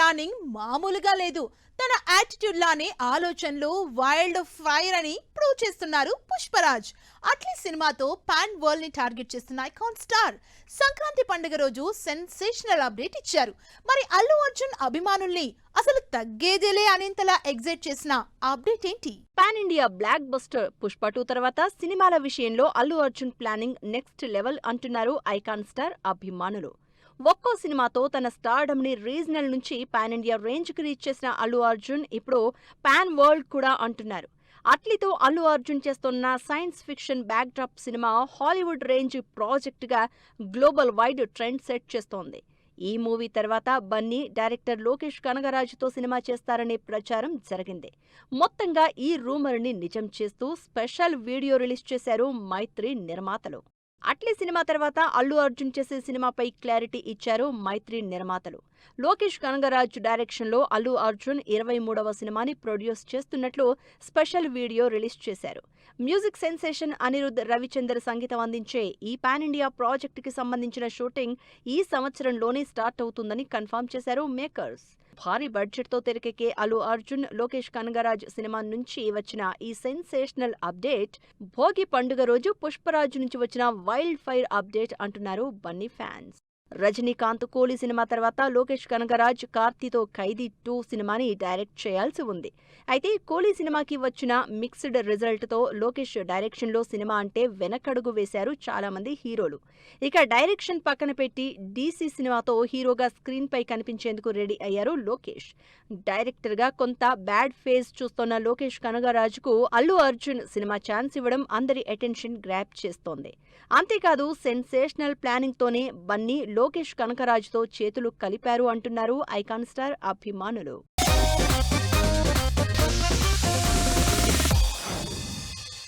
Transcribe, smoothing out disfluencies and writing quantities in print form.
Planning మామూలుగా లేదు. తన యాటిట్యూడ్ లానే ఆలోచనలు వైల్డ్ ఫైర్ అని ప్రూవ్ చేస్తున్నారు పుష్పరాజ్. అట్లీ సినిమాతో పాన్ వరల్డ్ ని టార్గెట్ చేస్తున్న ఐకాన్ స్టార్ సంక్రాంతి పండుగ రోజు సెన్సేషనల్ అప్డేట్ ఇచ్చారు. మరి అల్లు అర్జున్ అభిమానుల్ని అసలు తగ్గేదేలే అనేంతలా ఎగ్జైట్ చేసిన అప్డేట్ ఏంటి? Pan India block buster Pushpa 2 తర్వాత సినిమాల విషయంలో Allu Arjun planning next level అంటున్నారు ఐకాన్ స్టార్ అభిమానులు. ఒక్కో సినిమాతో తన స్టార్డమ్ ని రీజనల్ నుంచి పాన్ ఇండియా రేంజ్ కి రీచ్ చేసిన అల్లు అర్జున్ ఇప్పుడు పాన్ వరల్డ్ కూడా అంటున్నారు. అట్లీతో అల్లు అర్జున్ చేస్తున్న science fiction back drop cinema Hollywood range project గా గ్లోబల్ వైడ్ ట్రెండ్ సెట్ చేస్తోంది. ఈ మూవీ తర్వాత బన్నీ డైరెక్టర్ లోకేష్ కనగరాజుతో సినిమా చేస్తారనే ప్రచారం జరిగింది. మొత్తంగా ఈ రూమర్ ని నిజం చేస్తూ స్పెషల్ వీడియో రిలీజ్ చేశారు మైత్రి నిర్మాతలు. అట్లీ సినిమా తర్వాత అల్లు అర్జున్ చేసే సినిమాపై క్లారిటీ ఇచ్చారు మైత్రి నిర్మాతలు. లోకేష్ కనగరాజ్ డైరెక్షన్ లో అల్లు అర్జున్ 23వ సినిమాని ప్రొడ్యూస్ చేస్తున్నట్లు స్పెషల్ వీడియో రిలీజ్ చేశారు. మ్యూజిక్ సెన్సేషన్ అనిరుద్ రవిచందర్ సంగీతం అందించే ఈ పాన్ ఇండియా ప్రాజెక్ట్ కి సంబంధించిన షూటింగ్ ఈ సంవత్సరంలోనే స్టార్ట్ అవుతుందని కన్ఫర్మ్ చేశారు మేకర్స్. భారీ బడ్జెట్ తో తెరకెక్కే అల్లు అర్జున్ లోకేష్ కనగరాజ్ సినిమా నుంచి వచ్చిన ఈ సెన్సేషనల్ అప్డేట్ భోగి పండుగ రోజు పుష్పరాజ్ నుంచి వచ్చిన వైల్డ్ ఫైర్ అప్డేట్ అంటున్నారు బన్నీ ఫ్యాన్స్. రజనీకాంత్ కూలీ సినిమా తర్వాత లోకేష్ కనగరాజ్ కార్తీతో ఖైదీ 2 సినిమాని డైరెక్ట్ చేయాల్సి ఉంది. అయితే కూలీ సినిమాకి వచ్చిన మిక్స్డ్ రిజల్ట్ తో లోకేష్ డైరెక్షన్ లో సినిమా అంటే వెనకడుగు వేశారు చాలా మంది హీరోలు. ఇక డైరెక్షన్ పక్కన పెట్టి డీసీ సినిమాతో హీరోగా స్క్రీన్ పై కనిపించేందుకు రెడీ అయ్యారు లోకేష్. డైరెక్టర్ గా కొంత బ్యాడ్ ఫేజ్ చూస్తున్న లోకేష్ కనగరాజ్కు అల్లు అర్జున్ సినిమా ఛాన్స్ ఇవ్వడం అందరి అటెన్షన్ గ్రాప్ చేస్తోంది. అంతేకాదు సెన్సేషనల్ ప్లానింగ్ తోనే బన్నీ లోకేష్ కనగరాజ్తో చేతులు కలిపారు అంటున్నారు ఐకాన్ స్టార్ అభిమానులు.